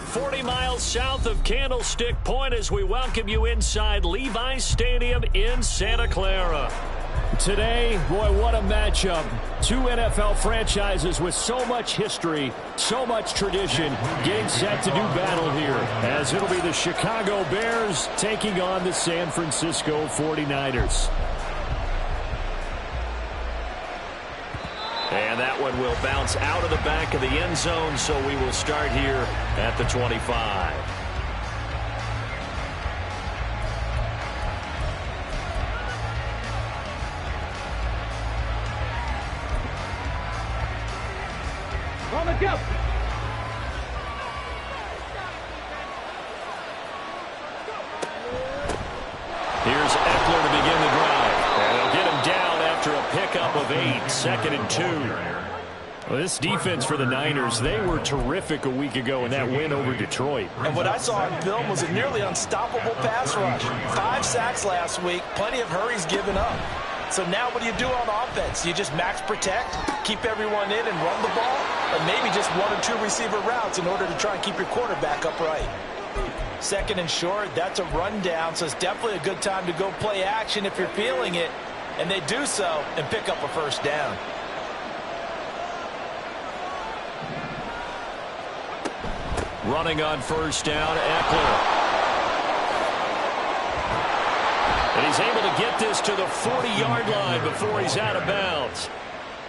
about 40 miles south of Candlestick Point as we welcome you inside Levi's Stadium in Santa Clara. Today, boy, what a matchup. Two NFL franchises with so much history, so much tradition, getting set to do battle here, as it'll be the Chicago Bears taking on the San Francisco 49ers. And that one will bounce out of the back of the end zone, so we will start here at the 25. On the go. Here's Eckler to begin the drive. And they'll get him down after a pickup of 8, 2nd and 2. Well, this defense for the Niners, they were terrific a week ago in that win over Detroit. And what I saw on film was a nearly unstoppable pass rush. 5 sacks last week, plenty of hurries given up. So now what do you do on offense? You just max protect, keep everyone in and run the ball, or maybe just 1 or 2 receiver routes in order to try and keep your quarterback upright. 2nd and short, that's a rundown, so it's definitely a good time to go play action if you're feeling it. And they do so and pick up a first down. Running on first down, Eckler. And he's able to get this to the 40-yard line before he's out of bounds.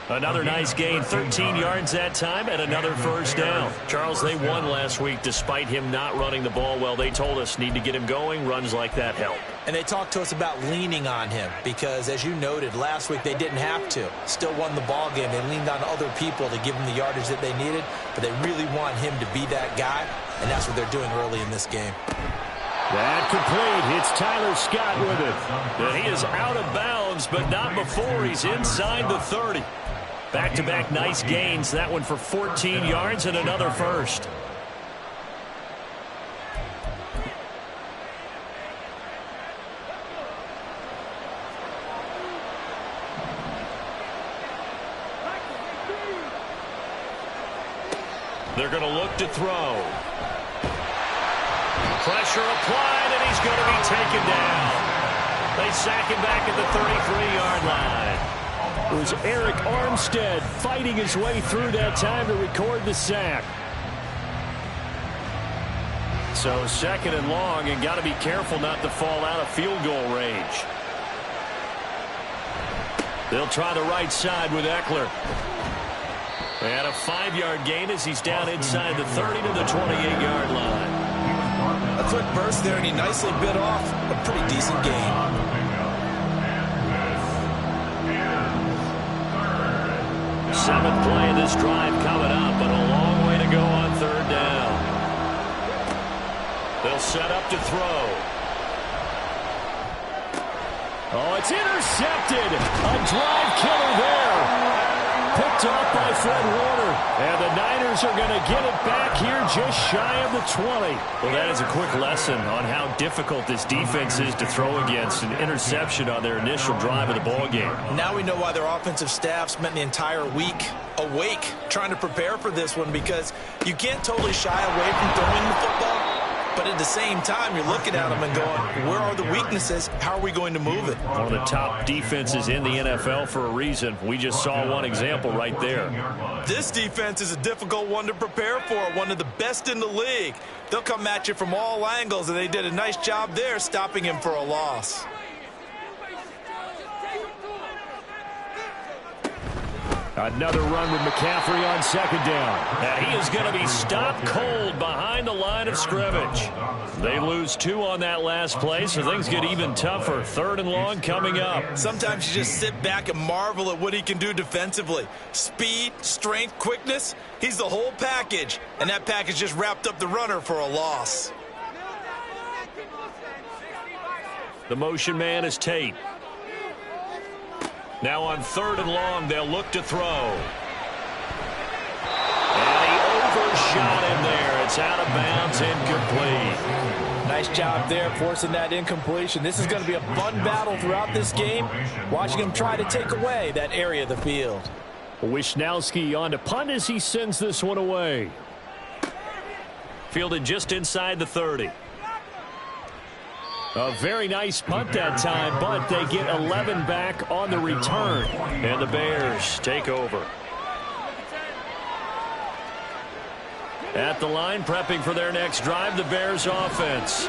Another nice gain, 13 yards that time, and another first down. Charles, they won last week despite him not running the ball well. They told us need to get him going. Runs like that help. And they talked to us about leaning on him because, as you noted, last week they didn't have to. Still won the ball game. They leaned on other people to give them the yardage that they needed, but they really want him to be that guy, and that's what they're doing early in this game. That complete. It's Tyler Scott with it. And he is out of bounds, but not before he's inside the 30. Back-to-back nice gains. That one for 14 yards and another first. They're going to look to throw. Pressure applied, and he's going to be taken down. They sack him back at the 33-yard line. It was Eric Armstead fighting his way through that time to record the sack. So 2nd and long, and got to be careful not to fall out of field goal range. They'll try the right side with Eckler. And a 5-yard gain as he's down inside the 30 to the 28-yard line. A quick burst there, and he nicely bit off a pretty decent gain. Seventh play of this drive coming up, but a long way to go on 3rd down. They'll set up to throw. Oh, it's intercepted. A drive killer there. Picked off by Fred Warner. And the Niners are going to get it back here just shy of the 20. Well, that is a quick lesson on how difficult this defense is to throw against. An interception on their initial drive of the ballgame. Now we know why their offensive staff spent the entire week awake trying to prepare for this one, because you can't totally shy away from throwing the football. But at the same time, you're looking at them and going, where are the weaknesses? How are we going to move it? One of the top defenses in the NFL for a reason. We just saw one example right there. This defense is a difficult one to prepare for, one of the best in the league. They'll come at you from all angles, and they did a nice job there stopping him for a loss. Another run with McCaffrey on 2nd down. And he is going to be stopped cold behind the line of scrimmage. They lose 2 on that last play, so things get even tougher. 3rd and long coming up. Sometimes you just sit back and marvel at what he can do defensively. Speed, strength, quickness. He's the whole package. And that package just wrapped up the runner for a loss. The motion man is Tate. Now on 3rd and long, they'll look to throw. And he overshot him there. It's out of bounds, incomplete. Nice job there forcing that incompletion. This is going to be a fun battle throughout this game, watching him try to take away that area of the field. Wishnowski on to punt as he sends this one away. Fielded just inside the 30. A very nice punt that time, but they get 11 back on the return. And the Bears take over. At the line, prepping for their next drive, the Bears offense.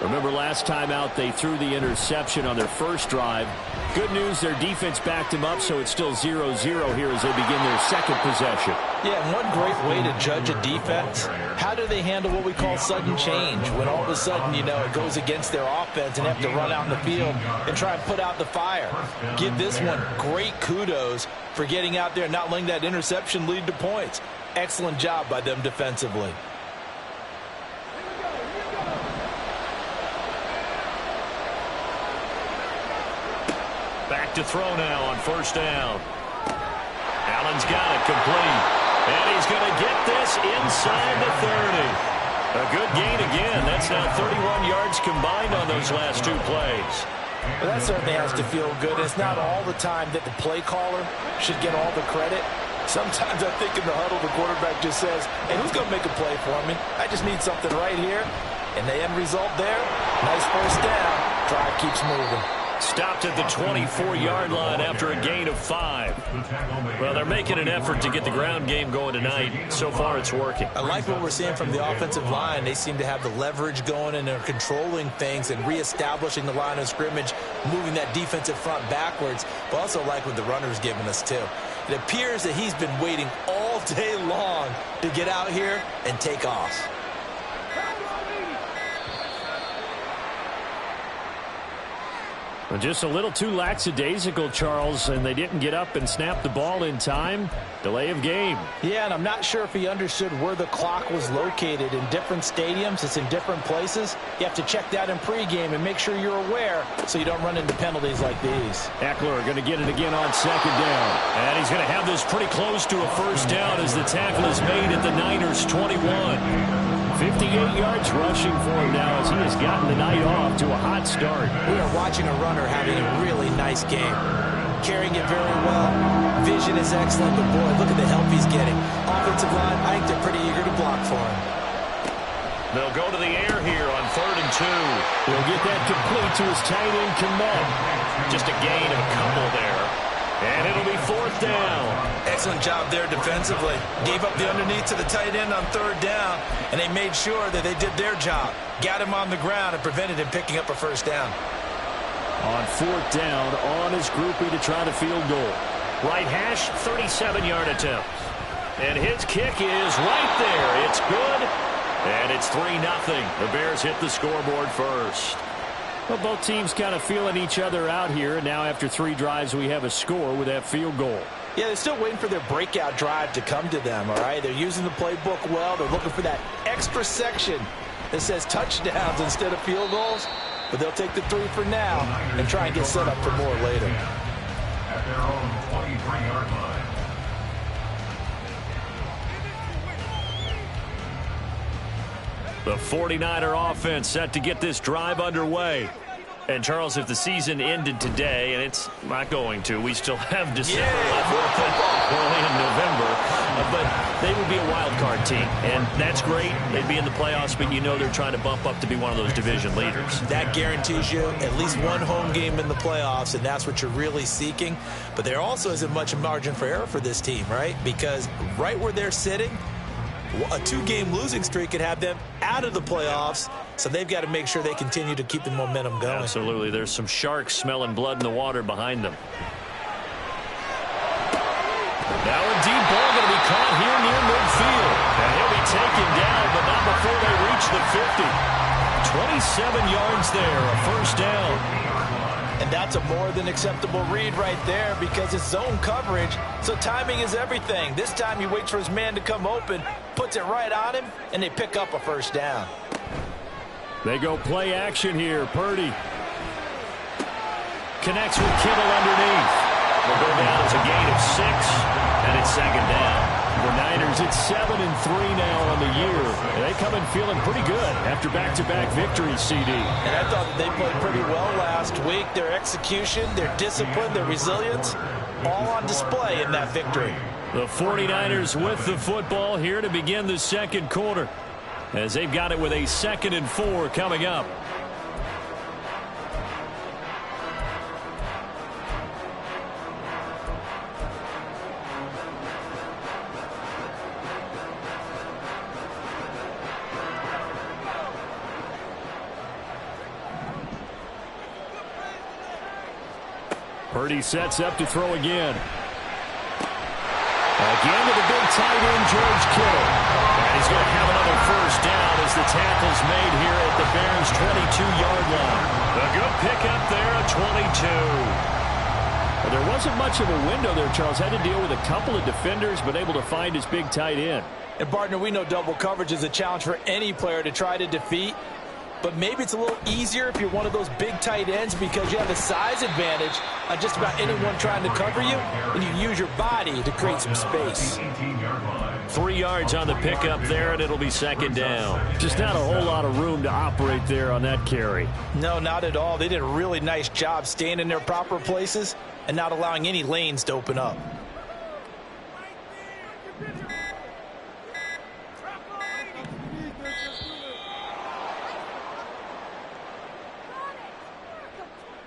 Remember last time out, they threw the interception on their first drive. Good news, their defense backed them up, so it's still 0-0 here as they begin their second possession. Yeah, and one great way to judge a defense, how do they handle what we call sudden change? When all of a sudden, you know, it goes against their offense and they have to run out in the field and try and put out the fire. Give this one great kudos for getting out there and not letting that interception lead to points. Excellent job by them defensively. Back to throw now on first down. Allen's got it complete. And he's going to get this inside the 30. A good gain again. That's now 31 yards combined on those last two plays. Well, that certainly has to feel good. It's not all the time that the play caller should get all the credit. Sometimes I think in the huddle, the quarterback just says, hey, who's going to make a play for me? I just need something right here. And the end result there, nice first down. Drive keeps moving. Stopped at the 24-yard line after a gain of 5. Well, they're making an effort to get the ground game going tonight. So far, it's working. I like what we're seeing from the offensive line. They seem to have the leverage going, and they're controlling things and reestablishing the line of scrimmage, moving that defensive front backwards. But also like what the runner's giving us, too. It appears that he's been waiting all day long to get out here and take off. Just a little too lackadaisical, Charles, and they didn't get up and snap the ball in time. Delay of game. Yeah, and I'm not sure if he understood where the clock was located. In different stadiums, it's in different places. You have to check that in pregame and make sure you're aware so you don't run into penalties like these. Eckler going to get it again on second down. And he's going to have this pretty close to a first down as the tackle is made at the Niners' 21. 58 yards rushing for him now as he has gotten the night off to a hot start. We are watching a runner having a really nice game. Carrying it very well. Vision is excellent, but boy, look at the help he's getting. Offensive line, I think they're pretty eager to block for him. They'll go to the air here on 3rd and 2. He'll get that complete to his tight end, Kmet. Just a gain of a couple there. And it'll be 4th down. Excellent job there defensively. Gave up the underneath to the tight end on 3rd down, and they made sure that they did their job. Got him on the ground and prevented him picking up a first down. On 4th down, on his groupie to try to field goal. Right hash, 37-yard attempt. And his kick is right there. It's good, and it's 3-0. The Bears hit the scoreboard first. Well, both teams kind of feeling each other out here, and now after 3 drives, we have a score with that field goal. Yeah, they're still waiting for their breakout drive to come to them, all right? They're using the playbook well. They're looking for that extra section that says touchdowns instead of field goals. But they'll take the 3 for now and try and get set up for more later. At their own 23-yard line. The 49er offense set to get this drive underway. And, Charles, if the season ended today, and it's not going to, we still have December left, early in November, but they would be a wild card team. And that's great. They'd be in the playoffs, but you know they're trying to bump up to be one of those division leaders. That guarantees you at least one home game in the playoffs, and that's what you're really seeking. But there also isn't much margin for error for this team, right? Because right where they're sitting, a 2-game losing streak could have them out of the playoffs, so they've got to make sure they continue to keep the momentum going. Absolutely. There's some sharks smelling blood in the water behind them. Now a deep ball going to be caught here near midfield. And he'll be taken down, but not before they reach the 50. 27 yards there, a first down. And that's a more than acceptable read right there because it's zone coverage, so timing is everything. This time he waits for his man to come open, puts it right on him, and they pick up a first down. They go play action here. Purdy connects with Kittle underneath. They'll go down as a gain of 6, and it's 2nd down. The Niners at 7-3 now on the year. And they come in feeling pretty good after back-to-back victories, CD. And I thought that they played pretty well last week. Their execution, their discipline, their resilience, all on display in that victory. The 49ers with the football here to begin the second quarter. as they've got it with a 2nd and 4 coming up. Purdy sets up to throw again. Again to the big tight end, George Kittle. And he's going to have another first down as the tackle's made here at the Bears' 22-yard line. A good pickup there at 22. Well, there wasn't much of a window there, Charles. Had to deal with a couple of defenders, but able to find his big tight end. And, partner, we know double coverage is a challenge for any player to try to defeat. But maybe it's a little easier if you're one of those big tight ends because you have a size advantage on just about anyone trying to cover you, and you use your body to create some space. 3 yards on the pickup there, and it'll be 2nd down. Just not a whole lot of room to operate there on that carry. No, not at all. They did a really nice job staying in their proper places and not allowing any lanes to open up.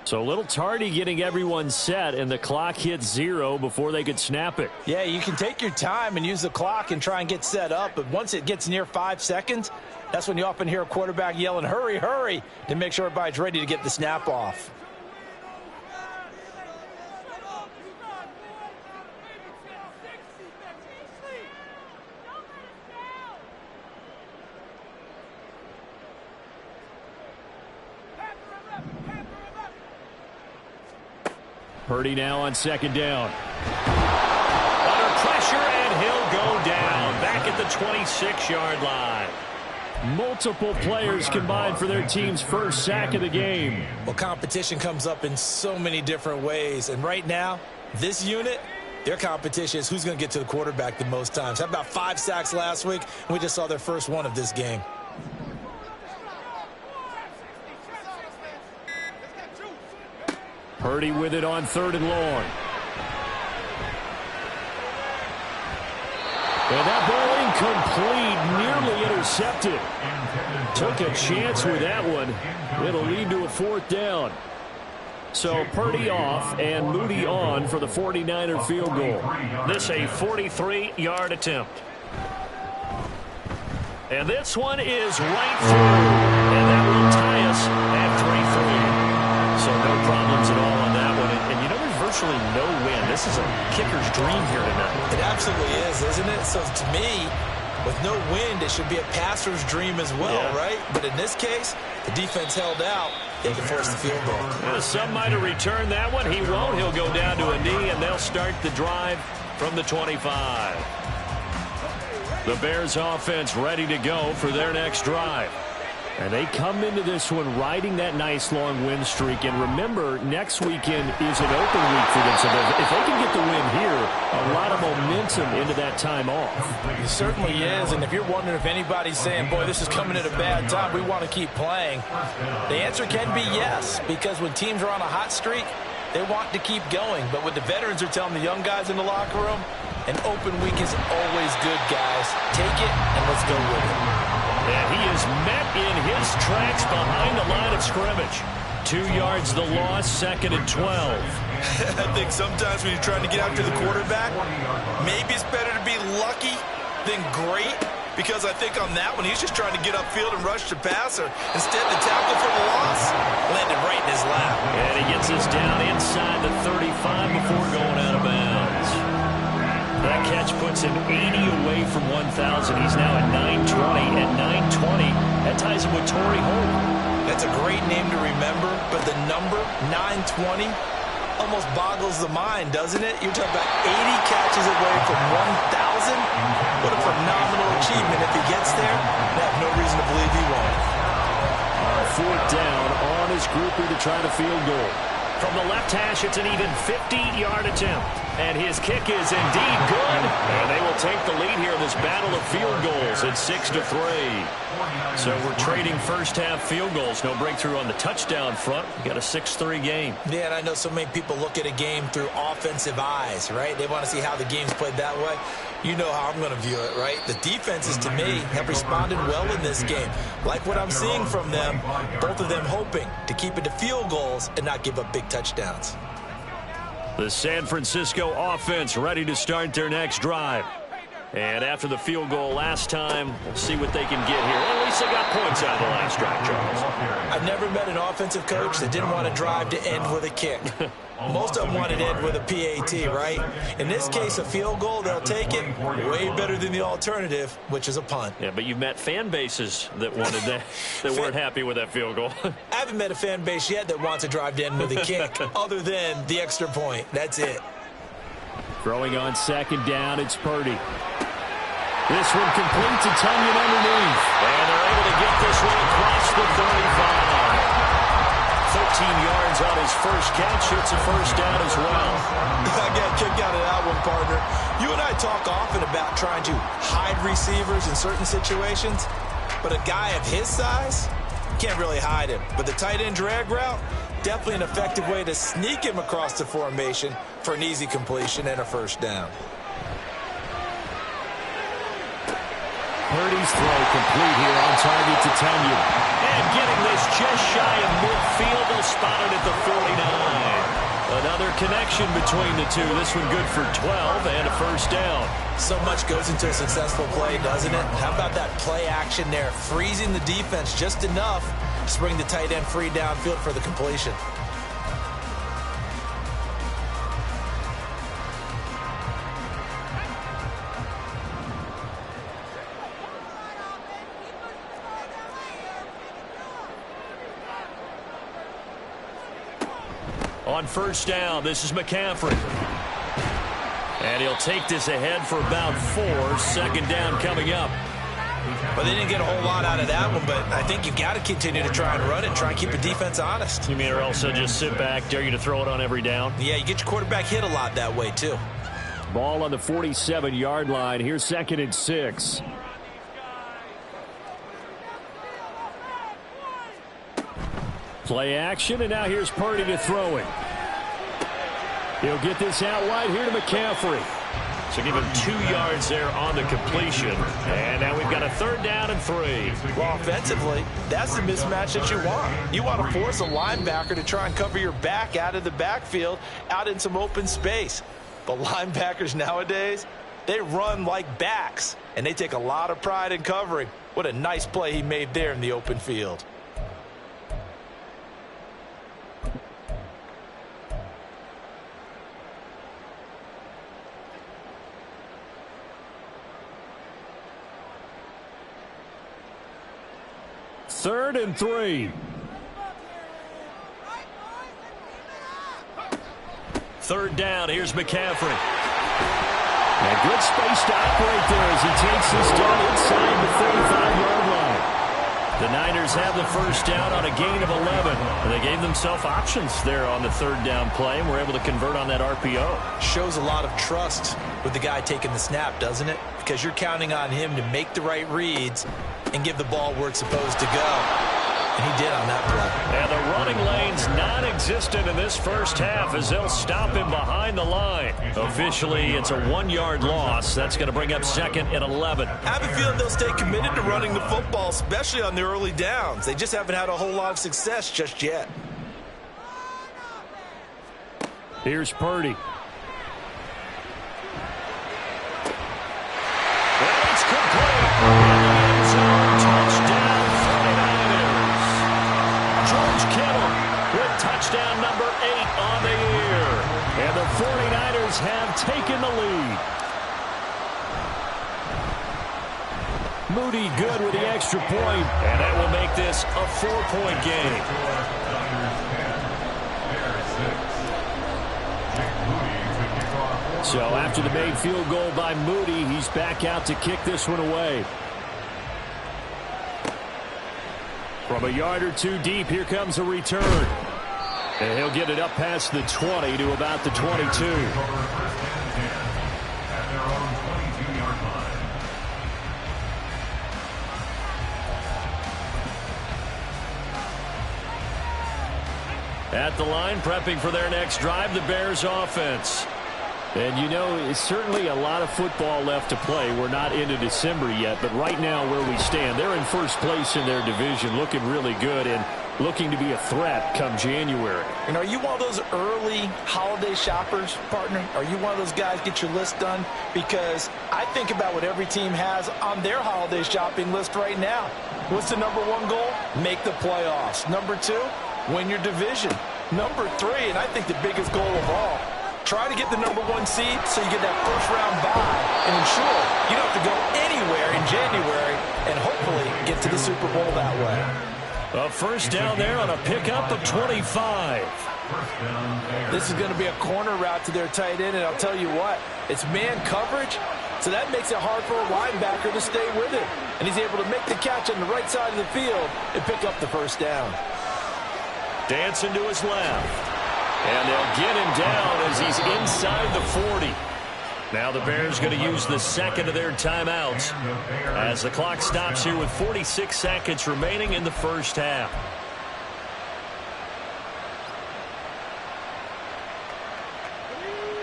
So a little tardy getting everyone set, and the clock hits 0 before they could snap it. Yeah, you can take your time and use the clock and try and get set up, but once it gets near 5 seconds, that's when you often hear a quarterback yelling, hurry, hurry, to make sure everybody's ready to get the snap off. Purdy now on 2nd down. Under pressure, and he'll go down. Back at the 26-yard line. Multiple players combined for their team's first sack of the game. Well, competition comes up in so many different ways. And right now, this unit, their competition is who's going to get to the quarterback the most times. Had about 5 sacks last week, and we just saw their first one of this game. Purdy with it on 3rd and long. And that ball incomplete, nearly intercepted. Took a chance with that one. It'll lead to a 4th down. So Purdy off and Moody on for the 49er field goal. This a 43-yard attempt. And this one is right through. And that will tie us at 3-3. So no problems at all on that one. And you know, there's virtually no win. This is a kicker's dream here tonight. It absolutely is, isn't it? So to me, with no wind, it should be a passer's dream as well, right? But in this case, the defense held out. They can force the field goal. Well, some might have returned that one. He won't. He'll go down to a knee, and they'll start the drive from the 25. The Bears offense ready to go for their next drive. And they come into this one riding that nice long win streak. And remember, next weekend is an open week for them. So if they can get the win here, a lot of momentum into that time off. It certainly is. And if you're wondering if anybody's saying, boy, this is coming at a bad time, we want to keep playing, the answer can be yes. Because when teams are on a hot streak, they want to keep going. But what the veterans are telling the young guys in the locker room, an open week is always good, guys. Take it and let's go with it. And he is met in his tracks behind the line of scrimmage. 2 yards the loss, 2nd and 12. I think sometimes when you're trying to get after the quarterback, maybe it's better to be lucky than great. Because I think on that one, he's just trying to get upfield and rush the passer. Instead, the tackle for the loss landed right in his lap. And he gets us down inside the 35 before going out of bounds. That catch puts him 80 away from 1,000. He's now at 920, and 920, that ties him with Torrey Holt. That's a great name to remember, but the number, 920, almost boggles the mind, doesn't it? You're talking about 80 catches away from 1,000. What a phenomenal achievement. If he gets there, I have no reason to believe he won't. 4th down on his groupie to try the field goal. From the left hash, it's an even 50-yard attempt. And his kick is indeed good. And they will take the lead here in this battle of field goals at 6-3. So we're trading first-half field goals. No breakthrough on the touchdown front. We got a 6-3 game. Yeah, and I know so many people look at a game through offensive eyes, right? They want to see how the game's played that way. You know how I'm going to view it, right? The defenses, to me, have responded well in this game. Like what I'm seeing from them, both of them hoping to keep it to field goals and not give up big touchdowns. The San Francisco offense ready to start their next drive. And after the field goal last time, we'll see what they can get here. At least they got points out of the last drive, Charles. I've never met an offensive coach that didn't want to drive to end with a kick. Most of them wanted to end with a PAT, right? In this case, a field goal, they'll take it. Way better than the alternative, which is a punt. Yeah, but you've met fan bases that wanted that, that weren't happy with that field goal. I haven't met a fan base yet that wants to drive to end with a kick, other than the extra point. That's it. Throwing on second down, it's Purdy. This one complete to Tunyon underneath. And they're able to get this one across the 35. 13 yards on his first catch. It's a first down as well. I got kicked out of that one, partner. You and I talk often about trying to hide receivers in certain situations, but a guy of his size, can't really hide him. But the tight end drag route, definitely an effective way to sneak him across the formation for an easy completion and a first down. Purdy's throw complete here on target to Tunyon. And getting this just shy of midfield. They'll spot it at the 49. Another connection between the two. This one good for 12 and a first down. So much goes into a successful play, doesn't it? How about that play action there? Freezing the defense just enough to bring the tight end free downfield for the completion. On first down, this is McCaffrey. And he'll take this ahead for about 4. Second down coming up. Well, they didn't get a whole lot out of that one, but I think you got to continue to try and run it, try and keep the defense honest. You mean or else they'll just sit back, dare you to throw it on every down? Yeah, you get your quarterback hit a lot that way, too. Ball on the 47-yard line. Here's 2nd and 6. Play action, and now here's Purdy to throw it. He'll get this out wide here to McCaffrey. So give him 2 yards there on the completion. And now we've got a 3rd down and 3. Well, offensively, that's the mismatch that you want. You want to force a linebacker to try and cover your back out of the backfield, out in some open space. But linebackers nowadays, they run like backs, and they take a lot of pride in covering. What a nice play he made there in the open field. Third and 3. Third down, here's McCaffrey. And good space to operate there as he takes this down inside the 35-yard line. The Niners have the first down on a gain of 11. And they gave themselves options there on the 3rd down play and were able to convert on that RPO. Shows a lot of trust with the guy taking the snap, doesn't it? Because you're counting on him to make the right reads and give the ball where it's supposed to go. And he did on that play. And the running lane's non-existent in this first half as they'll stop him behind the line. Officially, it's a 1-yard loss. That's going to bring up 2nd and 11. I have a feeling they'll stay committed to running the football, especially on the early downs. They just haven't had a whole lot of success just yet. Here's Purdy. Well, it's complete. Touchdown, 49ers. George Kittle with touchdown number 8 on the year. And the 49ers have taken the lead. Moody good with the extra point, and that will make this a 4-point game. So after the made field goal by Moody, he's back out to kick this one away. From a yard or 2 deep, here comes a return. And he'll get it up past the 20 to about the 22. At the line, prepping for their next drive, the Bears offense. And, you know, it's certainly a lot of football left to play. We're not into December yet, but right now where we stand, they're in first place in their division, looking really good and looking to be a threat come January. And are you one of those early holiday shoppers, partner? Are you one of those guys get your list done? Because I think about what every team has on their holiday shopping list right now. What's the number one goal? Make the playoffs. Number two, win your division. Number three, and I think the biggest goal of all, try to get the number one seed so you get that first round bye and ensure you don't have to go anywhere in January and hopefully get to the Super Bowl that way. A first down there on a pickup of 25. This is going to be a corner route to their tight end, and I'll tell you what, it's man coverage, so that makes it hard for a linebacker to stay with it. And he's able to make the catch on the right side of the field and pick up the first down. Dancing to his left. And they'll get him down as he's inside the 40. Now the Bears going to use the second of their timeouts as the clock stops here with 46 seconds remaining in the first half.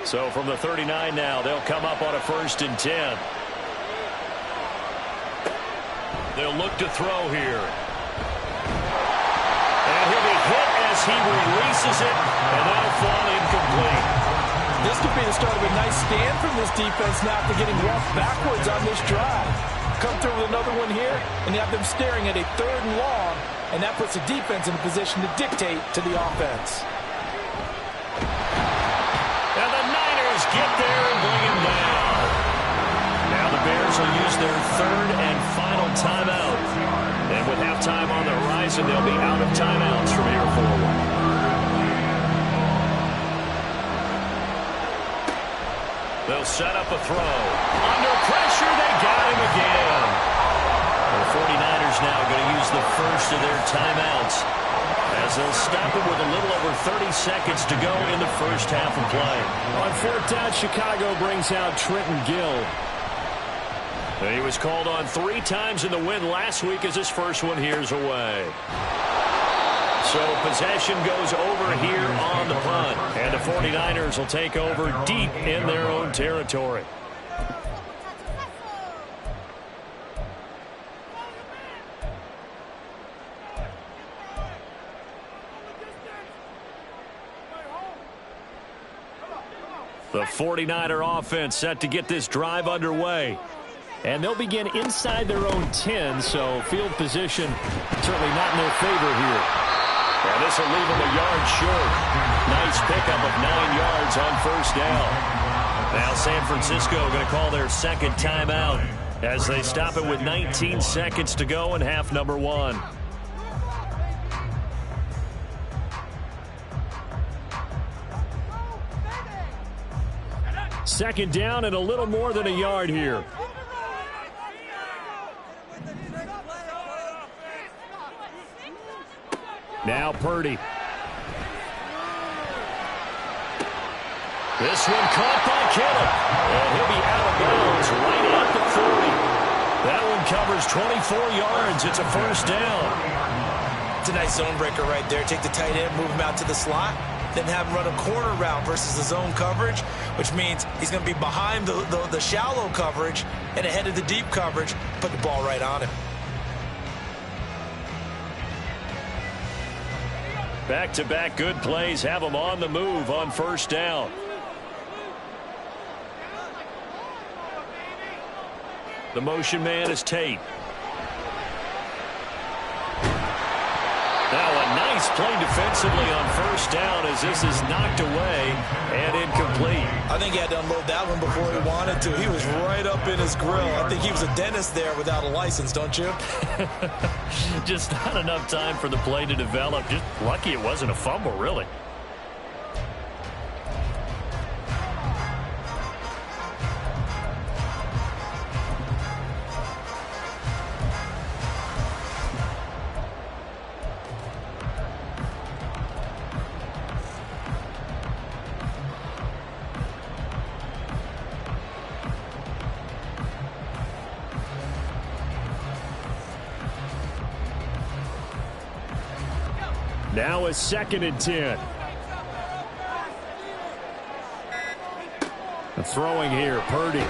So from the 39 now, they'll come up on a 1st and 10. They'll look to throw here. And he'll be hit as he releases it, and that'll fall incomplete. This could be the start of a nice stand from this defense now after getting roughed backwards on this drive. Come through with another one here, and you have them staring at a 3rd and long, and that puts the defense in a position to dictate to the offense. And the Niners get there and bring him down. Now the Bears will use their 3rd and final timeout. And with halftime on the horizon, they'll be out of timeouts from here forward. They'll set up a throw. Under pressure, they got him again. The 49ers now going to use the first of their timeouts as they'll stop it with a little over 30 seconds to go in the first half of play. On 4th down, Chicago brings out Trenton Gill. And he was called on 3 times in the win last week as his first one here's away. So possession goes over here on the punt. And the 49ers will take over deep in their own territory. The 49er offense set to get this drive underway. And they'll begin inside their own 10, so field position certainly not in their favor here. And this will leave them a yard short. Nice pickup of 9 yards on 1st down. Now San Francisco going to call their second timeout as they stop it with 19 seconds to go in half number 1. Second down and a little more than a yard here. Now Purdy. This one caught by Kittle. And he'll be out of bounds right at the 40. That one covers 24 yards. It's a first down. It's a nice zone breaker right there. Take the tight end, move him out to the slot, then have him run a corner route versus the zone coverage, which means he's going to be behind the shallow coverage and ahead of the deep coverage. Put the ball right on him. Back-to-back good plays have them on the move on 1st down. The motion man is Tate. Now a nice play defensively on 1st down as this is knocked away and incomplete. I think he had to unload that one before he wanted to. He was right up in his grill. I think he was a dentist there without a license, don't you? Just not enough time for the play to develop. Just lucky it wasn't a fumble, really. Now a 2nd and 10. throwing here. Purdy.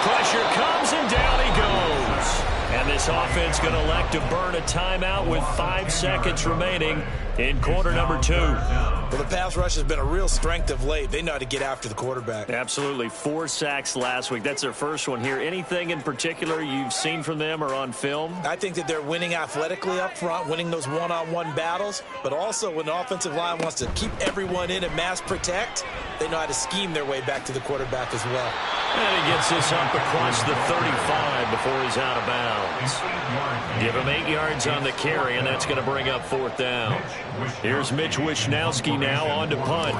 Pressure comes, and down he goes. And this offense going to elect to burn a timeout with 5 seconds remaining in quarter number 2. Well, the pass rush has been a real strength of late. They know how to get after the quarterback. Absolutely. 4 sacks last week. That's their first one here. Anything in particular you've seen from them or on film? I think that they're winning athletically up front, winning those one-on-one battles, but also when the offensive line wants to keep everyone in and mass protect, they know how to scheme their way back to the quarterback as well. And he gets this up across the 35 before he's out of bounds. Give him 8 yards on the carry, and that's going to bring up 4th down. Here's Mitch Wishnowski now on to punt.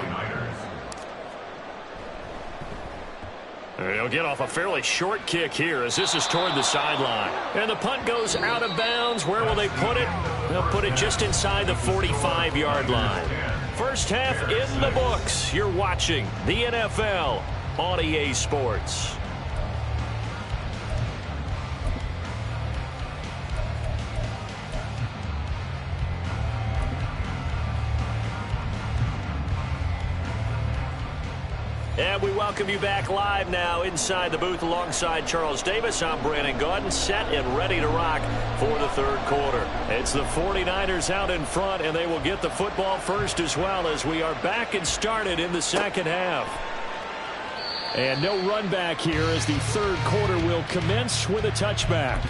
And he'll get off a fairly short kick here as this is toward the sideline. And the punt goes out of bounds. Where will they put it? They'll put it just inside the 45-yard line. First half in the books. You're watching the NFL on EA Sports. And we welcome you back live now inside the booth alongside Charles Davis. I'm Brandon Gaudin, set and ready to rock for the 3rd quarter. It's the 49ers out in front, and they will get the football first as well as we are back and started in the 2nd half. And no run back here as the 3rd quarter will commence with a touchback.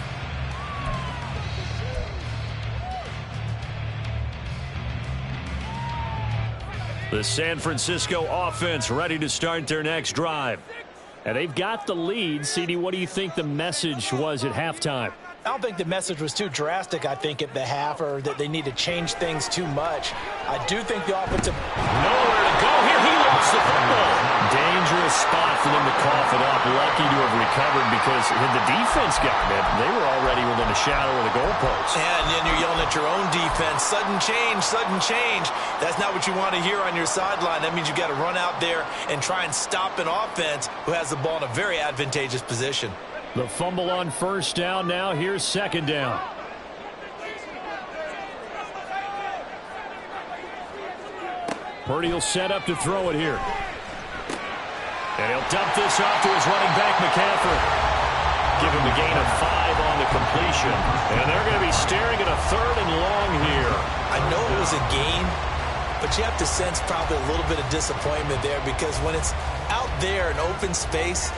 The San Francisco offense ready to start their next drive. And they've got the lead. CD, what do you think the message was at halftime? I don't think the message was too drastic, I think, at the half, or that they need to change things too much. I do think the offensive... Nowhere to go here. He lost the football. Dangerous spot for them to cough it up. Lucky to have recovered because had the defense gotten it, they were already within a shadow of the goalpost. And then you're yelling at your own defense. Sudden change, sudden change. That's not what you want to hear on your sideline. That means you got to run out there and try and stop an offense who has the ball in a very advantageous position. The fumble on 1st down. Now here's 2nd down. Purdy will set up to throw it here. And he'll dump this off to his running back, McCaffrey. Give him a gain of 5 on the completion. And they're going to be staring at a 3rd and long here. I know it was a gain, but you have to sense probably a little bit of disappointment there because when it's out there in open space,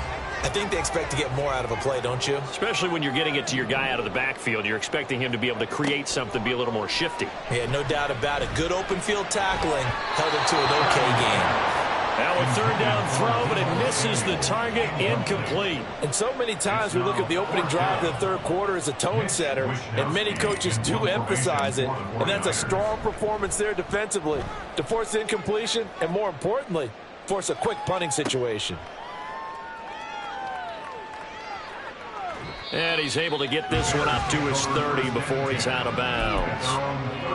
I think they expect to get more out of a play, don't you? Especially when you're getting it to your guy out of the backfield. You're expecting him to be able to create something, be a little more shifty. Yeah, no doubt about it. Good open field tackling held it to an okay game. Now a 3rd down throw, but it misses the target, incomplete. And so many times we look at the opening drive of the 3rd quarter as a tone setter, and many coaches do emphasize it, and that's a strong performance there defensively to force incompletion and, more importantly, force a quick punting situation. And he's able to get this one up to his 30 before he's out of bounds.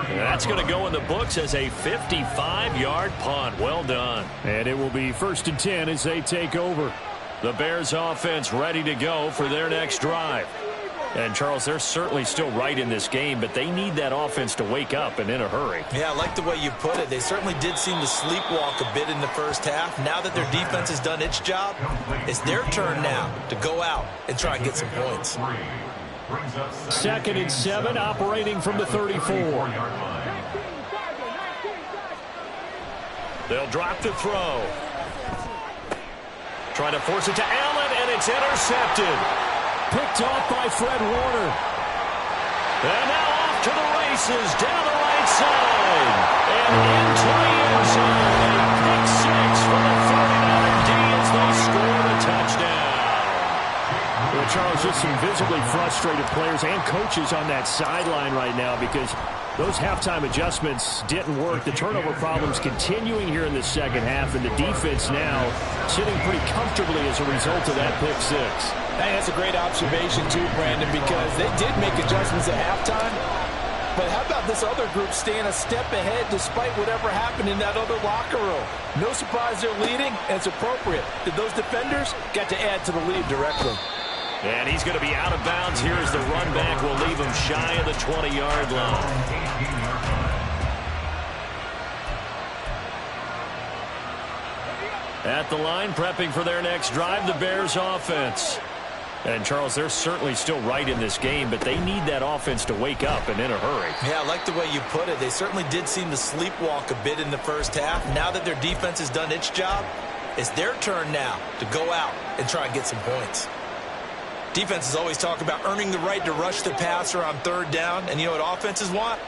And that's going to go in the books as a 55-yard punt. Well done. And it will be 1st and 10 as they take over. The Bears offense ready to go for their next drive. And, Charles, they're certainly still right in this game, but they need that offense to wake up and in a hurry. Yeah, I like the way you put it. They certainly did seem to sleepwalk a bit in the 1st half. Now that their defense has done its job, it's their turn now to go out and try and get some points. 2nd and 7, operating from the 34. They'll drop the throw. Trying to force it to Allen, and it's intercepted. Picked off by Fred Warner. And now off to the races down the right side. And into the end zone. Pick 6 for the 49er D as they score the touchdown. Well, Charles, just some visibly frustrated players and coaches on that sideline right now because those halftime adjustments didn't work. The turnover problems continuing here in the 2nd half, and the defense now sitting pretty comfortably as a result of that pick 6. Hey, that's a great observation, too, Brandon, because they did make adjustments at halftime. But how about this other group staying a step ahead despite whatever happened in that other locker room? No surprise they're leading, and it's appropriate that those defenders got to add to the lead directly. And he's going to be out of bounds here as the run back will leave him shy of the 20-yard line. At the line, prepping for their next drive, the Bears offense. And, Charles, they're certainly still right in this game, but they need that offense to wake up and in a hurry. Yeah, I like the way you put it. They certainly did seem to sleepwalk a bit in the first half. Now that their defense has done its job, it's their turn now to go out and try and get some points. Defenses always talk about earning the right to rush the passer on third down. And you know what offenses want?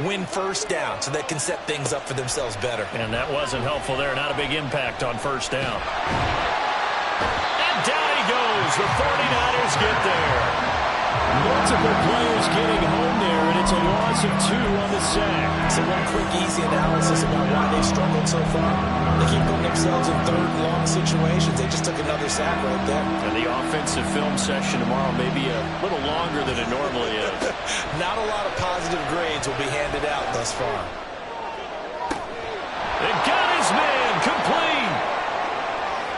Win first down so they can set things up for themselves better. And that wasn't helpful there. Not a big impact on first down. And down he goes. The 49ers get there. Multiple players getting home there, and it's a loss of 2 on the sack. So one quick, easy analysis about why they've struggled so far. They keep putting themselves in third and long situations. They just took another sack right there. And the offensive film session tomorrow may be a little longer than it normally is. Not a lot of positive grades will be handed out thus far. And got his man complete.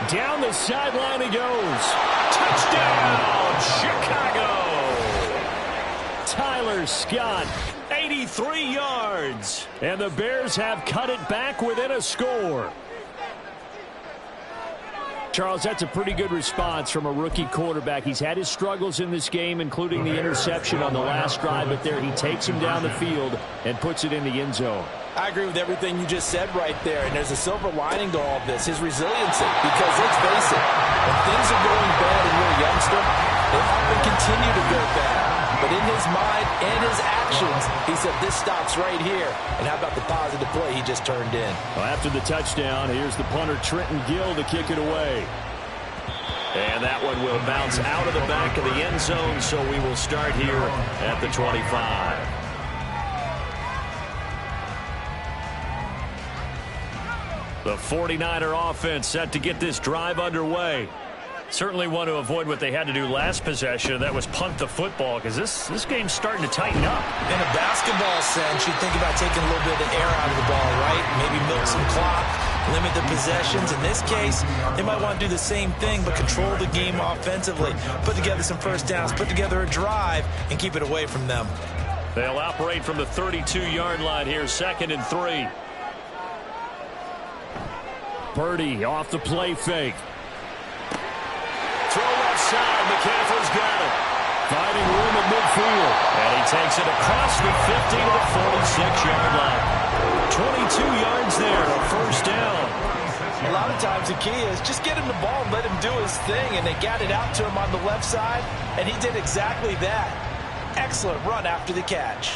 Down the sideline he goes. Touchdown, Chicago. Tyler Scott, 83 yards. And the Bears have cut it back within a score. Charles, that's a pretty good response from a rookie quarterback. He's had his struggles in this game, including the interception on the last drive, but there he takes him down the field and puts it in the end zone. I agree with everything you just said right there, and there's a silver lining to all of this, his resiliency, because let's face it, when things are going bad and you're a youngster, they often continue to go bad. But in his mind and his actions, he said this stops right here. And how about the positive play he just turned in? Well, after the touchdown, here's the punter Trenton Gill to kick it away. And that one will bounce out of the back of the end zone, so we will start here at the 25. The 49er offense set to get this drive underway. Certainly want to avoid what they had to do last possession. That was punt the football, because this game's starting to tighten up. In a basketball sense, you think about taking a little bit of the air out of the ball, right? Maybe milk some clock, limit the possessions. In this case, they might want to do the same thing, but control the game offensively. Put together some first downs, put together a drive, and keep it away from them. They'll operate from the 32-yard line here, 2nd and 3. Purdy off the play fake. Throw left side. McCaffrey's got it. Finding room at midfield. And he takes it across the 50 to the 46-yard line. 22 yards there, a first down. A lot of times the key is just get him the ball and let him do his thing, and they got it out to him on the left side, and he did exactly that. Excellent run after the catch.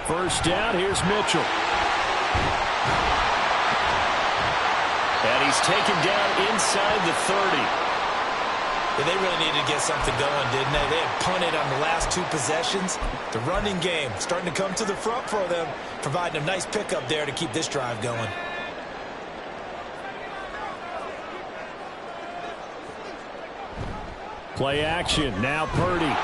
First down, here's Mitchell. And he's taken down inside the 30. Yeah, they really needed to get something going, didn't they? They had punted on the last 2 possessions. The running game starting to come to the front for them, providing a nice pickup there to keep this drive going. Play action, now Purdy.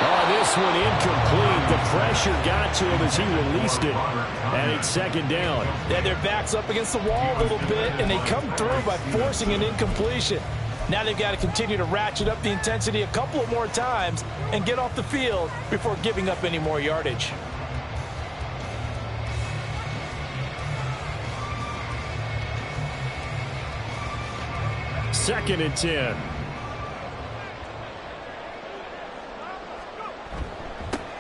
Oh, this one incomplete. The pressure got to him as he released it. And it's 2nd down. Yeah, their back's up against the wall a little bit, and they come through by forcing an incompletion. Now they've got to continue to ratchet up the intensity a couple of more times and get off the field before giving up any more yardage. Second and 10.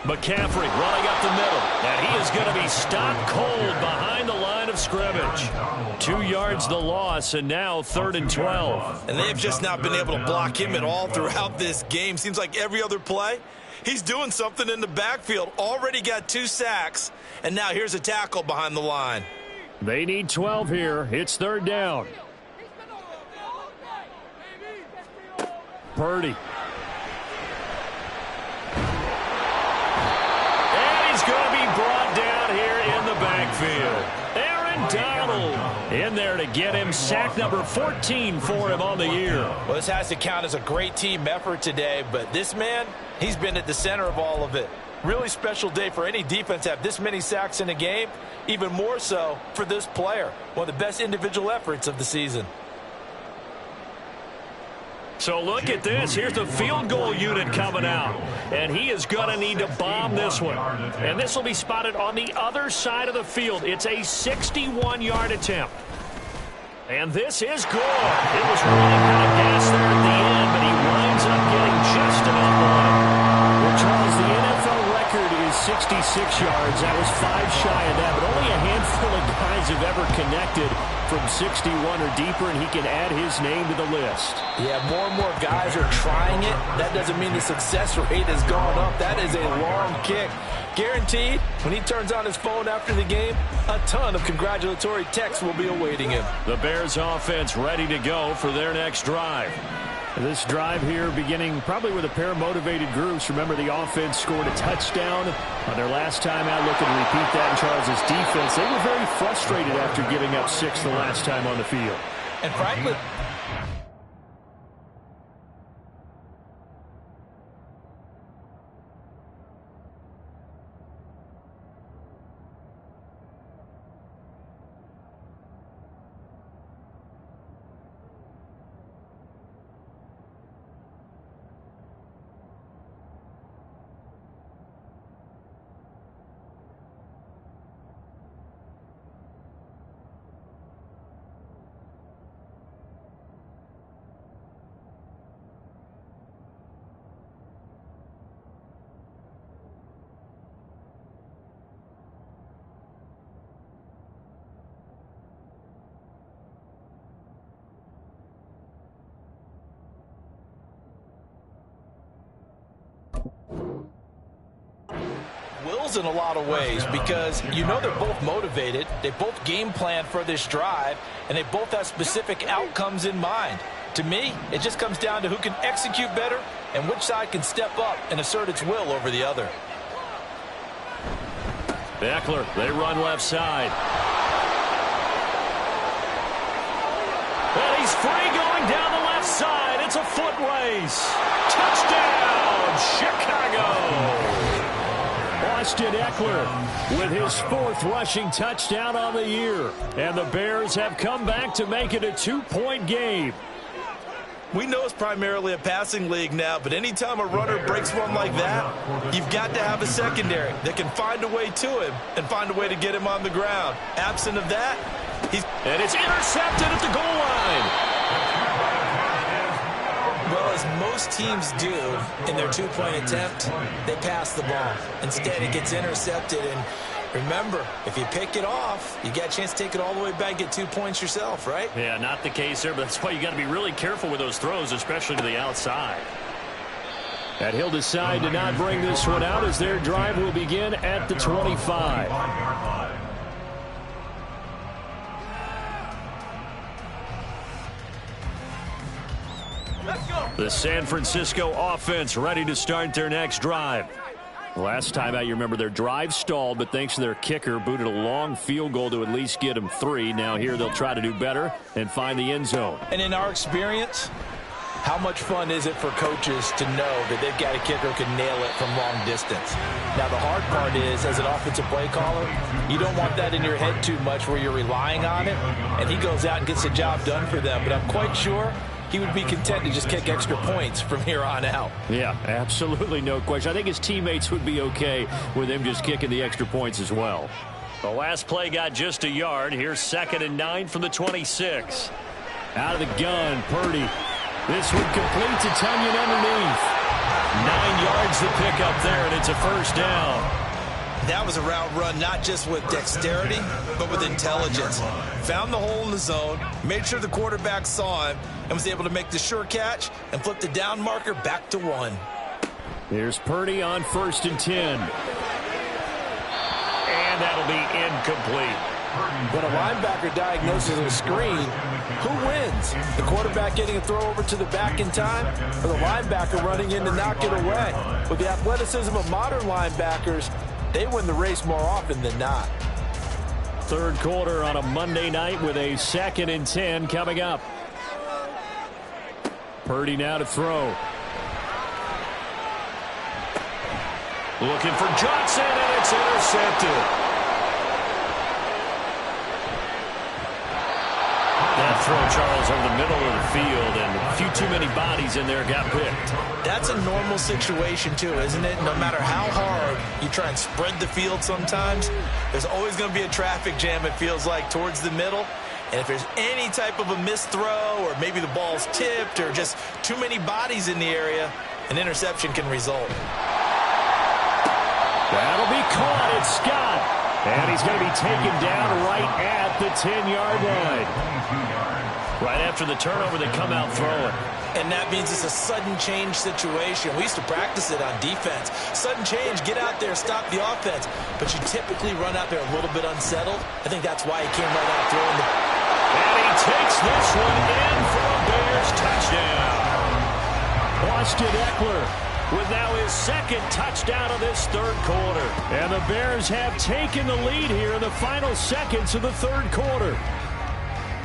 McCaffrey running up the middle. And he is going to be stopped cold behind the line of scrimmage. 2 yards the loss, and now 3rd and 12. And they've just not been able to block him at all throughout this game. Seems like every other play, he's doing something in the backfield. Already got 2 sacks, and now here's a tackle behind the line. They need 12 here. It's 3rd down. Purdy. Going to be brought down here in the backfield. Aaron Donald in there to get him. Sack number 14 for him on the year. Well, this has to count as a great team effort today, but this man, he's been at the center of all of it. Really special day for any defense to have this many sacks in a game, even more so for this player. One of the best individual efforts of the season. So look at this. Here's the field goal unit coming out. And he is going to need to bomb this one. And this will be spotted on the other side of the field. It's a 61-yard attempt. And this is good. It was running out of gas there at the end, but he winds up getting just enough on it. Well, Charles, the NFL record is 66 yards. That was 5 shy of that, but only a handful of guys have ever connected from 61 or deeper, and he can add his name to the list. Yeah, more and more guys are trying it. That doesn't mean the success rate has gone up. That is a long kick. Guaranteed, when he turns on his phone after the game, a ton of congratulatory texts will be awaiting him. The Bears offense ready to go for their next drive. This drive here beginning probably with a pair of motivated groups. Remember, the offense scored a touchdown on their last time out. Looking to repeat that in Charles' defense. They were very frustrated after giving up 6 the last time on the field. And frankly, in a lot of ways, because you know they're both motivated, they both game plan for this drive, and they both have specific outcomes in mind. To me, it just comes down to who can execute better and which side can step up and assert its will over the other. Eckler, they run left side. And he's free going down the left side. It's a foot race. Touchdown, Chicago. Austin Eckler with his 4th rushing touchdown on the year. And the Bears have come back to make it a 2-point game. We know it's primarily a passing league now, but anytime a runner breaks one like that, you've got to have a secondary that can find a way to him and find a way to get him on the ground. Absent of that, and it's intercepted at the goal line. Well, as most teams do in their 2-point attempt, they pass the ball. Instead, it gets intercepted. And remember, if you pick it off, you got a chance to take it all the way back, get 2 points yourself, right? Yeah, not the case there, but that's why you got to be really careful with those throws, especially to the outside. And he'll decide to not bring this one out as their drive will begin at the 25. The San Francisco offense ready to start their next drive. Last time out, you remember their drive stalled, but thanks to their kicker, booted a long field goal to at least get them 3. Now here they'll try to do better and find the end zone. And in our experience, how much fun is it for coaches to know that they've got a kicker who can nail it from long distance? Now, the hard part is, as an offensive play caller, you don't want that in your head too much where you're relying on it, and he goes out and gets the job done for them. But I'm quite sure he would be content to just kick extra points from here on out. Yeah, absolutely no question. I think his teammates would be okay with him just kicking the extra points as well. The last play got just a yard. Here's 2nd and 9 from the 26. Out of the gun, Purdy. This one complete to Tunyon underneath. 9 yards to pick up there, and it's a first down. That was a route run not just with dexterity, but with intelligence. Found the hole in the zone, made sure the quarterback saw him, and was able to make the sure catch and flip the down marker back to 1. Here's Purdy on 1st and 10. And that'll be incomplete. When a linebacker diagnoses a screen, who wins? The quarterback getting a throw over to the back in time, or the linebacker running in to knock it away? With the athleticism of modern linebackers, they win the race more often than not. 3rd quarter on a Monday night with a 2nd and 10 coming up. Purdy now to throw. Looking for Johnson, and it's intercepted. That throw, Charles, over the middle of the field, and a few too many bodies in there got picked. That's a normal situation, too, isn't it? No matter how hard you try and spread the field sometimes, there's always going to be a traffic jam, it feels like, towards the middle. And if there's any type of a missed throw or maybe the ball's tipped or just too many bodies in the area, an interception can result. That'll be caught. It's Scott. And he's going to be taken down right at the 10-yard line. Right after the turnover, they come out throwing. And that means it's a sudden change situation. We used to practice it on defense. Sudden change, get out there, stop the offense. But you typically run out there a little bit unsettled. I think that's why he came right out throwing the... And he takes this one in for a Bears touchdown. Austin Eckler with now his second touchdown of this third quarter. And the Bears have taken the lead here in the final seconds of the third quarter.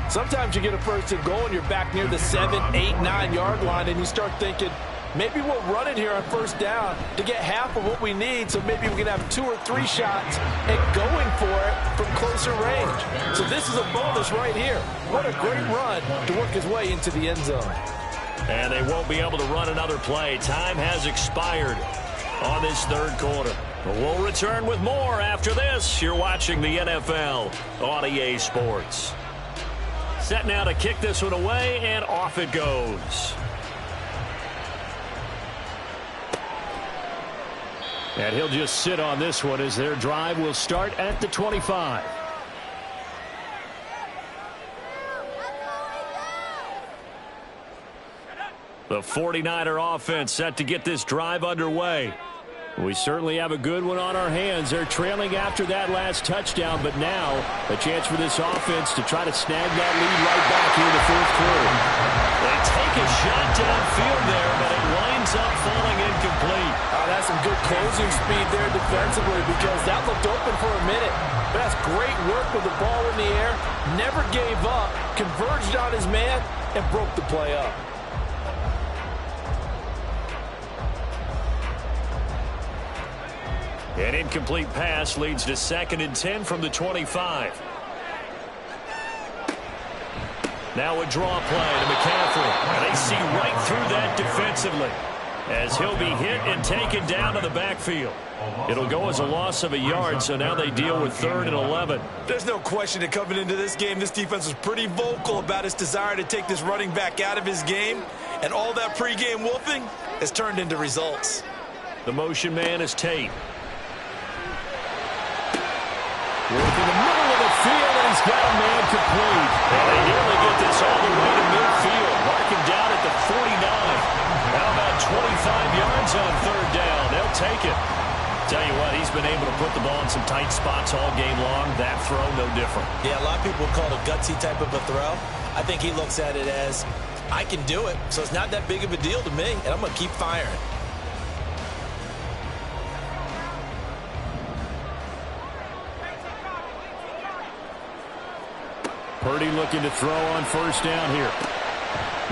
Sometimes you get a first and goal and you're back near the 7, 8, 9-yard line and you start thinking, maybe we'll run it here on first down to get half of what we need, so maybe we can have 2 or 3 shots at going for it from closer range. So this is a bonus right here. What a great run to work his way into the end zone. And they won't be able to run another play. Time has expired on this third quarter. But we'll return with more after this. You're watching the NFL on EA Sports. Set now to kick this one away, and off it goes. And he'll just sit on this one as their drive will start at the 25. The 49er offense set to get this drive underway. We certainly have a good one on our hands. They're trailing after that last touchdown, but now a chance for this offense to try to snag that lead right back here in the fourth quarter. They take a shot downfield there, but it winds up falling incomplete. That's some good closing speed there defensively because that looked open for a minute. But that's great work with the ball in the air. Never gave up, converged on his man, and broke the play up. An incomplete pass leads to 2nd and 10 from the 25. Now a draw play to McCaffrey. And they see right through that defensively as he'll be hit and taken down to the backfield. It'll go as a loss of a yard, so now they deal with 3rd and 11. There's no question that coming into this game, this defense was pretty vocal about its desire to take this running back out of his game. And all that pregame wolfing has turned into results. The motion man is Tate. Work in the middle of the field, and he's got a man complete. And they nearly get this all the way to midfield. Marking down at the 49. How about 25 yards on 3rd down? They'll take it. Tell you what, he's been able to put the ball in some tight spots all game long. That throw, no different. Yeah, a lot of people call it a gutsy type of a throw. I think he looks at it as, I can do it, so it's not that big of a deal to me, and I'm going to keep firing. Purdy looking to throw on first down here.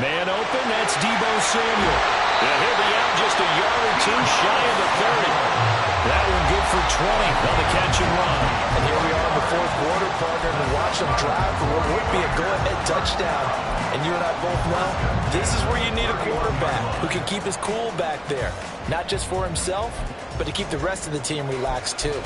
Man open, that's Deebo Samuel. And he'll be out just a yard or 2 shy of the 30. That one good for 20 on the catch and run. And here we are in the fourth quarter, partner, and watch them drive for what would be a go-ahead touchdown. And you and I both know this is where you need a quarterback who can keep his cool back there. Not just for himself, but to keep the rest of the team relaxed too.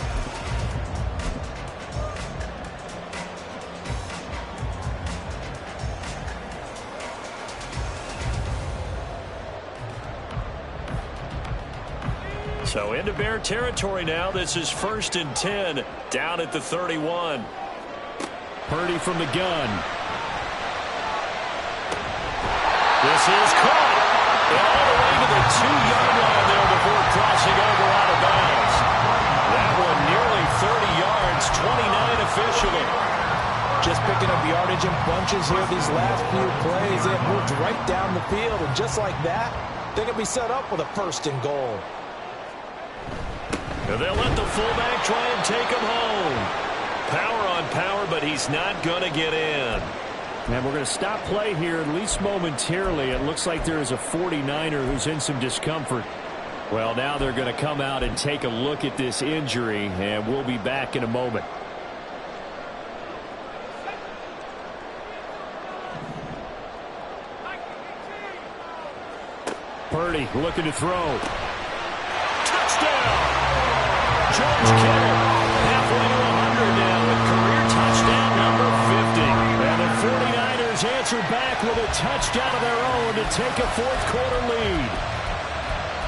So into Bear territory now. This is 1st and 10 down at the 31. Purdy from the gun. This is caught. All the way to the 2-yard line there before crossing over out of bounds. That one nearly 30 yards, 29 officially. Just picking up yardage in bunches here these last few plays. They have moved right down the field, and just like that, they can be set up with a 1st and goal. They'll let the fullback try and take him home. Power on power, but he's not going to get in. And we're going to stop play here, at least momentarily. It looks like there is a 49er who's in some discomfort. Well, now they're going to come out and take a look at this injury, and we'll be back in a moment. Purdy looking to throw. Touchdown! George Kittle halfway to 100 now with career touchdown number 50. And the 49ers answer back with a touchdown of their own to take a fourth-quarter lead.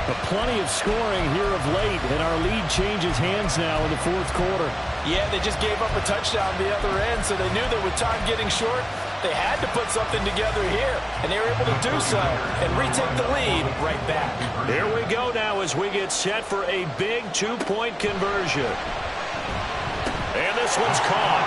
But plenty of scoring here of late, and our lead changes hands now in the fourth quarter. Yeah, they just gave up a touchdown the other end, so they knew that with time getting short, they had to put something together here, and they were able to do so and retake the lead right back. Here we go now as we get set for a big two-point conversion. And this one's caught.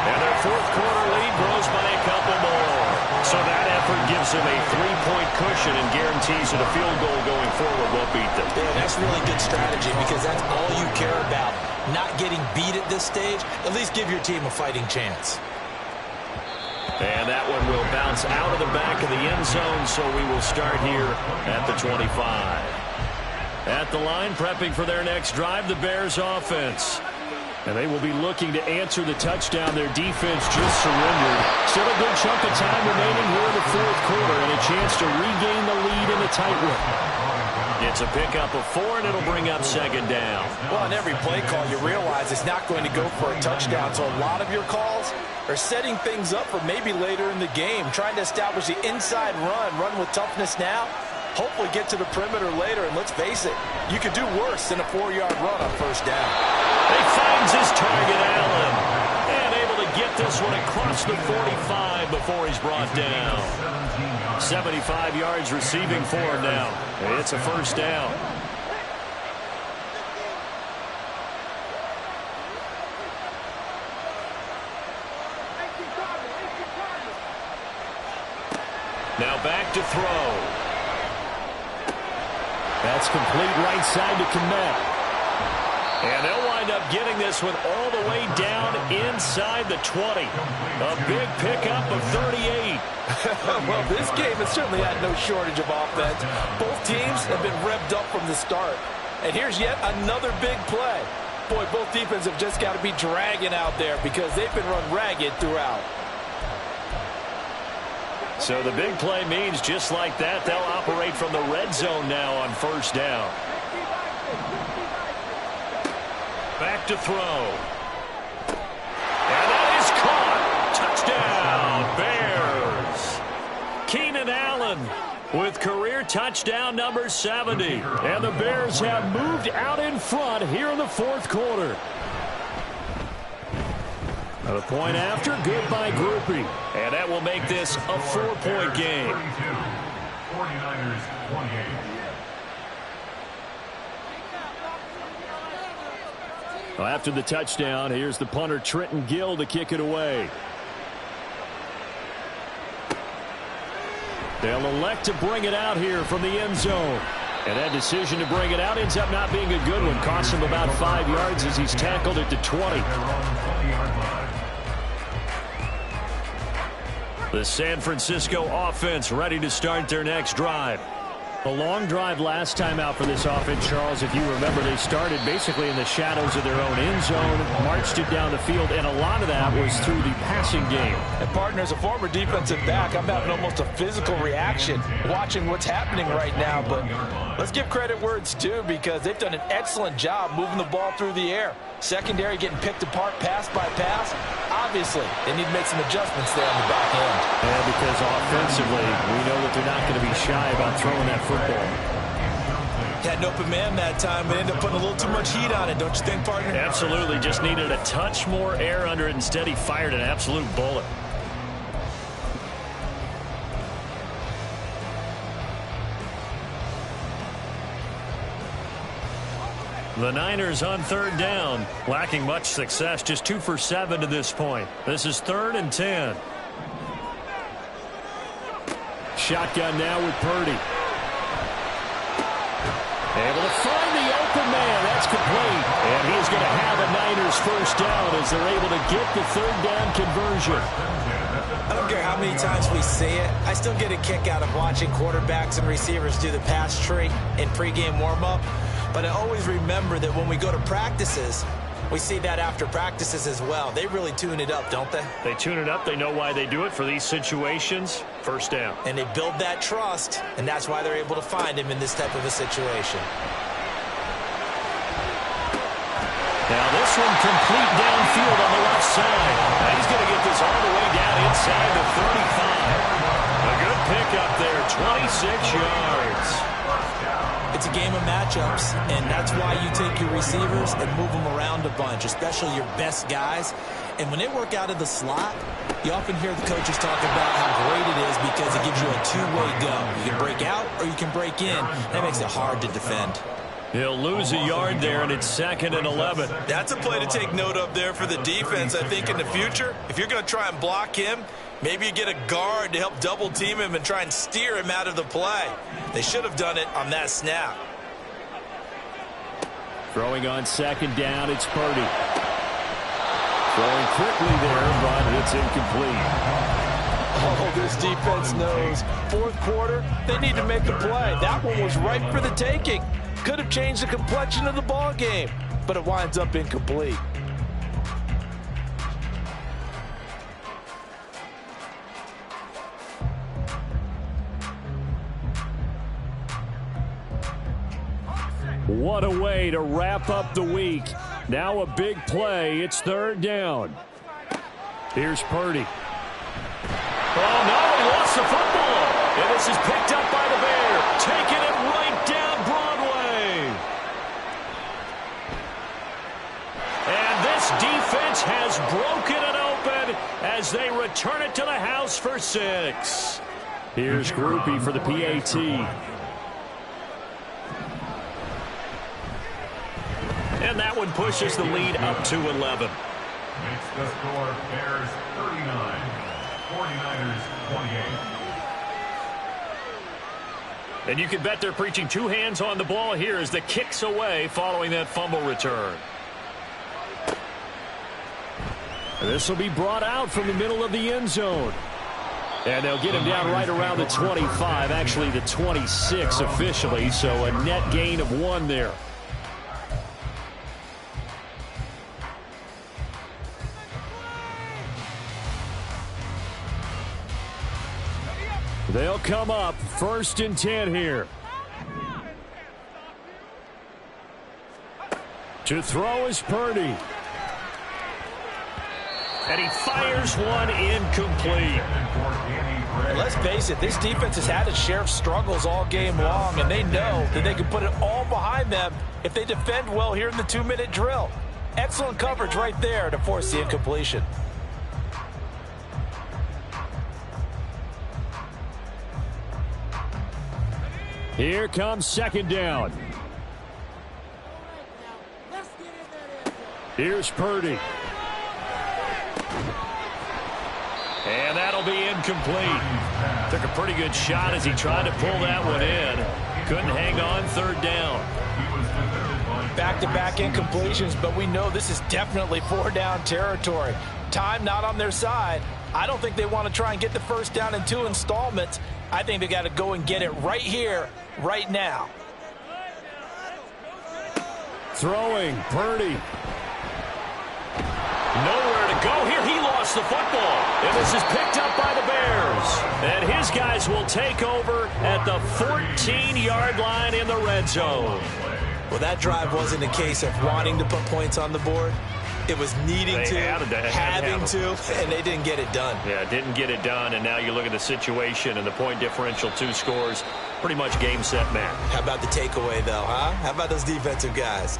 And their fourth-quarter lead grows by a couple more. So that effort gives them a three-point cushion and guarantees that a field goal going forward won't beat them. Yeah, that's really good strategy because that's all you care about. Not getting beat at this stage, at least give your team a fighting chance. And that one will bounce out of the back of the end zone, so we will start here at the 25. At the line, prepping for their next drive, the Bears offense. And they will be looking to answer the touchdown their defense just surrendered. Still a good chunk of time remaining here in the fourth quarter and a chance to regain the lead in the tight one. It's a pickup of 4, and it'll bring up second down. Well, on every play call, you realize it's not going to go for a touchdown, so a lot of your calls are setting things up for maybe later in the game, trying to establish the inside run with toughness now, hopefully get to the perimeter later, and let's face it, you could do worse than a 4-yard run on first down. He finds his target, Allen, and able to get this one across the 45 before he's brought down. 75 yards receiving for him now. It's a first down. Now back to throw. That's complete right side to Kmet. And they'll wind up getting this one all the way down inside the 20. A big pickup of 38. Well, this game has certainly had no shortage of offense. Both teams have been revved up from the start. And here's yet another big play. Boy, both defenses have just got to be dragging out there because they've been run ragged throughout. So the big play means just like that, they'll operate from the red zone now on first down. Back to throw. And that is caught. Touchdown, Bears. Keenan Allen with career touchdown number 70. And the Bears have moved out in front here in the fourth quarter. A point after, good by Groupie. And that will make this a 4-point game. 49ers 28. Well, after the touchdown, here's the punter Trenton Gill to kick it away. They'll elect to bring it out here from the end zone. And that decision to bring it out ends up not being a good one. Costs him about 5 yards as he's tackled at the 20. The San Francisco offense ready to start their next drive. A long drive last time out for this offense, Charles. If you remember, they started basically in the shadows of their own end zone, marched it down the field, and a lot of that was through the passing game. And partner, as a former defensive back, I'm having almost a physical reaction watching what's happening right now. But let's give credit where it's due because they've done an excellent job moving the ball through the air. Secondary getting picked apart pass by pass. Obviously, they need to make some adjustments there on the back end. Yeah, because offensively, we know that they're not going to be shy about throwing that football. Had an open man that time, but ended up putting a little too much heat on it, don't you think, partner? Absolutely. Just needed a touch more air under it. Instead, he fired an absolute bullet. The Niners on third down, lacking much success, just 2 for 7 to this point. This is 3rd and 10. Shotgun now with Purdy. Able to find the open man. That's complete. And he's going to have a Niners first down as they're able to get the third down conversion. I don't care how many times we see it. I still get a kick out of watching quarterbacks and receivers do the pass tree in pregame warm-up. But I always remember that when we go to practices, We see that after practices as well. They really tune it up, don't they? They tune it up. They know why they do it for these situations. First down. And they build that trust, and that's why they're able to find him in this type of a situation. Now this one complete downfield on the left side. Now he's going to get this all the way down inside the 35. A good pickup there, 26 yards. It's a game of matchups, and that's why you take your receivers and move them around a bunch, especially your best guys. And when they work out of the slot, you often hear the coaches talk about how great it is because it gives you a two-way go. You can break out or you can break in. That makes it hard to defend. He'll lose a yard there, and it's 2nd and 11. That's a play to take note of there for the defense, I think, in the future. If you're going to try and block him, maybe you get a guard to help double-team him and try and steer him out of the play. They should have done it on that snap. Throwing on 2nd down, it's Purdy. Throwing quickly there, but it's incomplete. Oh, this defense knows. 4th quarter, they need to make a play. That one was right for the taking. Could have changed the complexion of the ball game, but it winds up incomplete. What a way to wrap up the week. Now a big play. It's 3rd down. Here's Purdy. Oh, no, he lost the football. And this is picked up by the Bear. Taking it right down Broadway. And this defense has broken it open as they return it to the house for 6. Here's Groupie for the PAT. And that one pushes the lead up to 11. Makes the score Bears 39, 49ers 28. And you can bet they're preaching 2 hands on the ball here as the kick's away following that fumble return. This will be brought out from the middle of the end zone. And they'll get him down right around the 25, actually the 26 officially, so a net gain of 1 there. They'll come up 1st and 10 here. To throw is Purdy. And he fires one incomplete. Let's face it, this defense has had its share of struggles all game long, and they know that they can put it all behind them if they defend well here in the 2-minute drill. Excellent coverage right there to force the incompletion. Here comes 2nd down. Here's Purdy. And that'll be incomplete. Took a pretty good shot as he tried to pull that one in. Couldn't hang on 3rd down. Back-to-back incompletions, but we know this is definitely 4-down territory. Time not on their side. I don't think they want to try and get the 1st down in 2 installments. I think they got to go and get it right here, right now. Throwing, Purdy. Nowhere to go here. He lost the football. And this is picked up by the Bears. And his guys will take over at the 14-yard line in the red zone. Well, that drive wasn't a case of wanting to put points on the board. It was needing to, having to, and they didn't get it done. Yeah, didn't get it done, and now you look at the situation and the point differential, 2 scores, pretty much game, set, match. How about the takeaway, though, huh? How about those defensive guys?